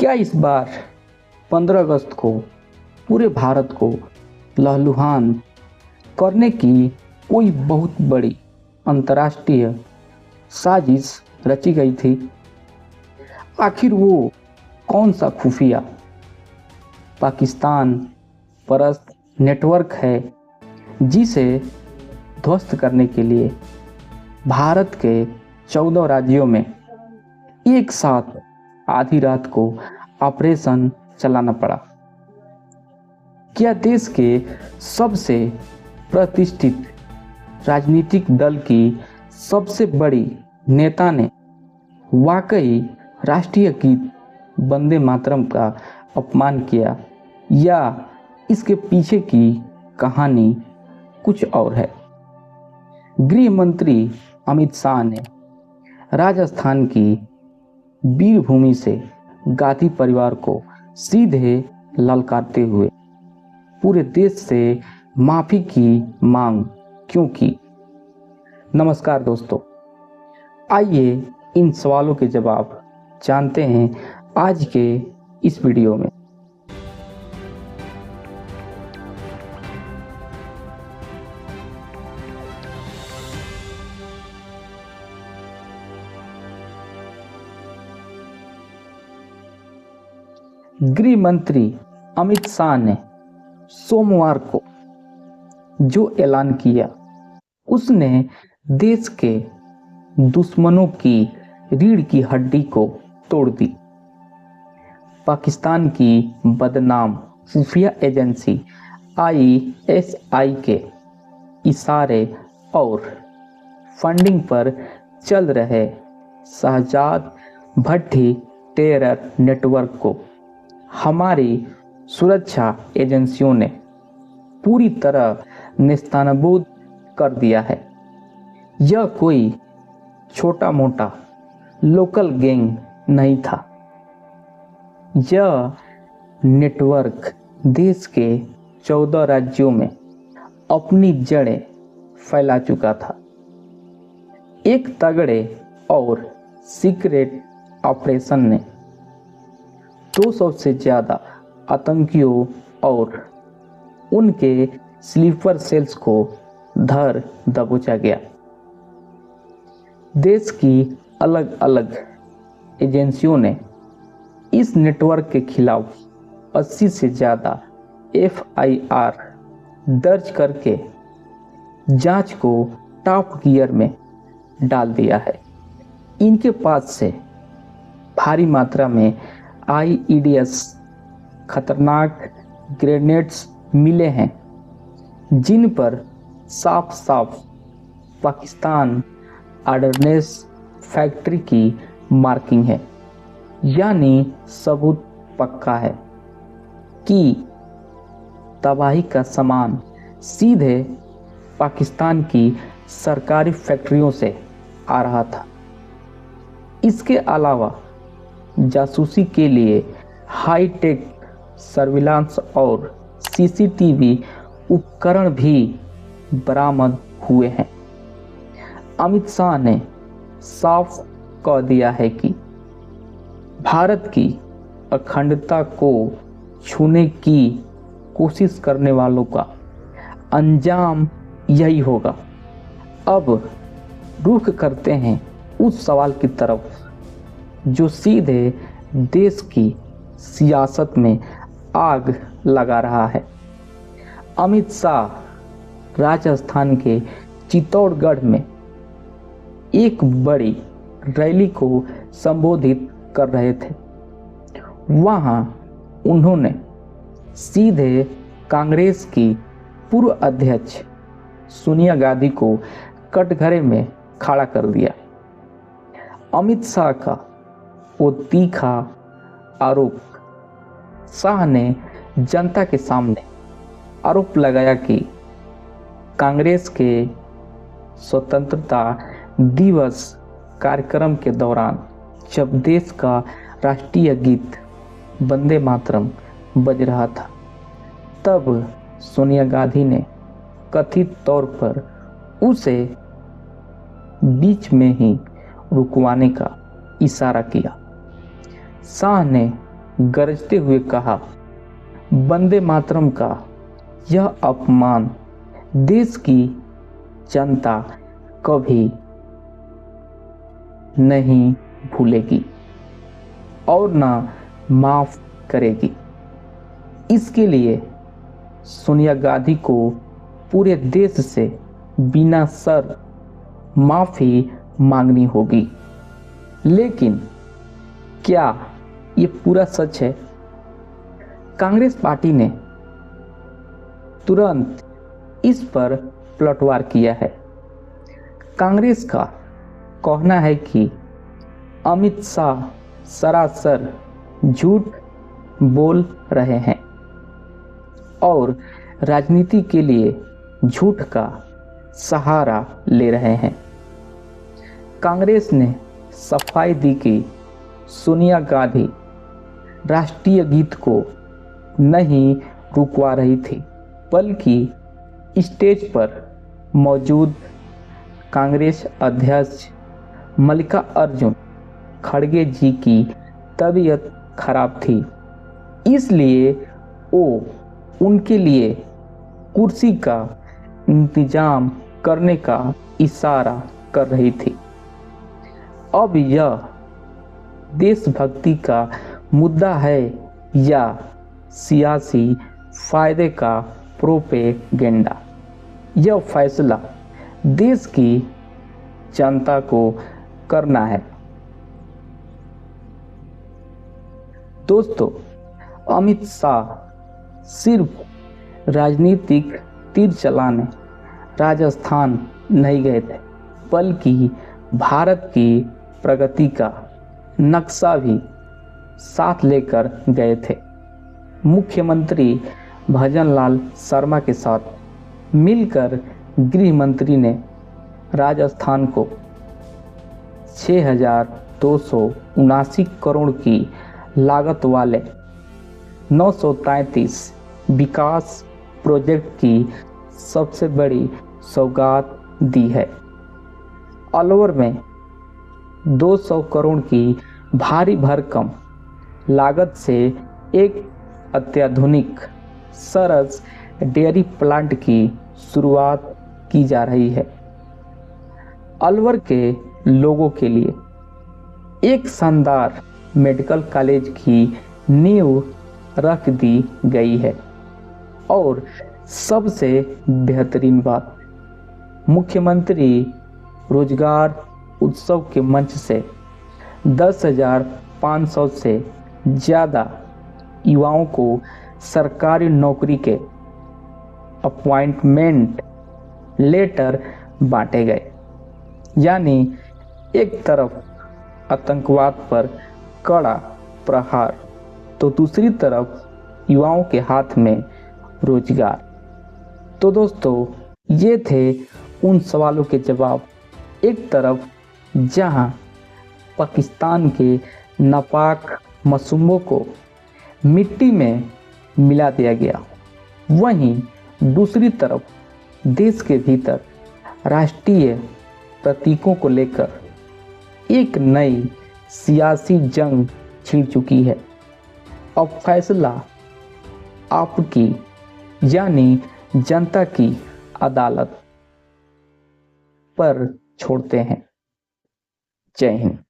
क्या इस बार 15 अगस्त को पूरे भारत को लहलुहान करने की कोई बहुत बड़ी अंतर्राष्ट्रीय साजिश रची गई थी? आखिर वो कौन सा खुफिया पाकिस्तान परस्त नेटवर्क है जिसे ध्वस्त करने के लिए भारत के 14 राज्यों में एक साथ आधी रात को ऑपरेशन चलाना पड़ा? क्या देश के सबसे प्रतिष्ठित राजनीतिक दल की सबसे बड़ी नेता ने वाकई राष्ट्रीय गीत वंदे मातरम का अपमान किया, या इसके पीछे की कहानी कुछ और है? गृह मंत्री अमित शाह ने राजस्थान की वीरभूमि से गांधी परिवार को सीधे ललकारते हुए पूरे देश से माफी की मांग क्यों की? नमस्कार दोस्तों, आइए इन सवालों के जवाब जानते हैं आज के इस वीडियो में। गृह मंत्री अमित शाह ने सोमवार को जो ऐलान किया, उसने देश के दुश्मनों की रीढ़ की हड्डी को तोड़ दी। पाकिस्तान की बदनाम खुफिया एजेंसी ISI के इशारे और फंडिंग पर चल रहे शहजाद भट्टी टेरर नेटवर्क को हमारी सुरक्षा एजेंसियों ने पूरी तरह नेस्तनाबूद कर दिया है। यह कोई छोटा मोटा लोकल गैंग नहीं था। यह नेटवर्क देश के 14 राज्यों में अपनी जड़ें फैला चुका था। एक तगड़े और सीक्रेट ऑपरेशन ने 200 से ज़्यादा आतंकियों और उनके स्लीपर सेल्स को धर दबोचा गया। देश की अलग अलग एजेंसियों ने इस नेटवर्क के खिलाफ 80 से ज़्यादा FIR दर्ज करके जांच को टॉप गियर में डाल दिया है। इनके पास से भारी मात्रा में IEDs खतरनाक ग्रेनेड्स मिले हैं, जिन पर साफ साफ पाकिस्तान ऑर्डनेंस फैक्ट्री की मार्किंग है। यानी सबूत पक्का है कि तबाही का सामान सीधे पाकिस्तान की सरकारी फैक्ट्रियों से आ रहा था। इसके अलावा जासूसी के लिए हाईटेक सर्विलांस और CCTV उपकरण भी बरामद हुए हैं। अमित शाह ने साफ कह दिया है कि भारत की अखंडता को छूने की कोशिश करने वालों का अंजाम यही होगा। अब रुख करते हैं उस सवाल की तरफ जो सीधे देश की सियासत में आग लगा रहा है। अमित शाह राजस्थान के चित्तौड़गढ़ में एक बड़ी रैली को संबोधित कर रहे थे। वहां उन्होंने सीधे कांग्रेस की पूर्व अध्यक्ष सोनिया गांधी को कटघरे में खड़ा कर दिया। अमित शाह का वो तीखा आरोप, शाह ने जनता के सामने आरोप लगाया कि कांग्रेस के स्वतंत्रता दिवस कार्यक्रम के दौरान जब देश का राष्ट्रीय गीत वंदे मातरम बज रहा था, तब सोनिया गांधी ने कथित तौर पर उसे बीच में ही रुकवाने का इशारा किया। शाह ने गरजते हुए कहा, वंदे मातरम का यह अपमान देश की जनता कभी नहीं भूलेगी और ना माफ करेगी। इसके लिए सोनिया गांधी को पूरे देश से बिना शर्त माफी मांगनी होगी। लेकिन क्या ये पूरा सच है? कांग्रेस पार्टी ने तुरंत इस पर पलटवार किया है। कांग्रेस का कहना है कि अमित शाह सरासर झूठ बोल रहे हैं और राजनीति के लिए झूठ का सहारा ले रहे हैं। कांग्रेस ने सफाई दी कि सोनिया गांधी राष्ट्रीय गीत को नहीं रुकवा रही थी, बल्कि स्टेज पर मौजूद कांग्रेस अध्यक्ष मल्लिकार्जुन खड़गे जी की तबीयत खराब थी, इसलिए वो उनके लिए कुर्सी का इंतजाम करने का इशारा कर रही थी। अब यह देशभक्ति का मुद्दा है या सियासी फायदे का प्रोपेगेंडा? यह फैसला देश की जनता को करना है। दोस्तों, अमित शाह सिर्फ राजनीतिक तीर चलाने राजस्थान नहीं गए थे, बल्कि भारत की प्रगति का नक्शा भी साथ लेकर गए थे। मुख्यमंत्री भजनलाल शर्मा के साथ मिलकर गृह मंत्री ने राजस्थान को 6,279 करोड़ की लागत वाले 933 विकास प्रोजेक्ट की सबसे बड़ी सौगात दी है। अलवर में 200 करोड़ की भारी भरकम लागत से एक अत्याधुनिक सरस डेयरी प्लांट की शुरुआत की जा रही है। अलवर के लोगों के लिए एक शानदार मेडिकल कॉलेज की नींव रख दी गई है और सबसे बेहतरीन बात, मुख्यमंत्री रोजगार उत्सव के मंच से 10,500 से ज़्यादा युवाओं को सरकारी नौकरी के अपॉइंटमेंट लेटर बांटे गए। यानी एक तरफ आतंकवाद पर कड़ा प्रहार तो दूसरी तरफ युवाओं के हाथ में रोजगार। तो दोस्तों, ये थे उन सवालों के जवाब। एक तरफ जहां पाकिस्तान के नापाक मासूमों को मिट्टी में मिला दिया गया, वहीं दूसरी तरफ देश के भीतर राष्ट्रीय प्रतीकों को लेकर एक नई सियासी जंग छिड़ चुकी है। अब फैसला आपकी यानी जनता की अदालत पर छोड़ते हैं। जय हिंद।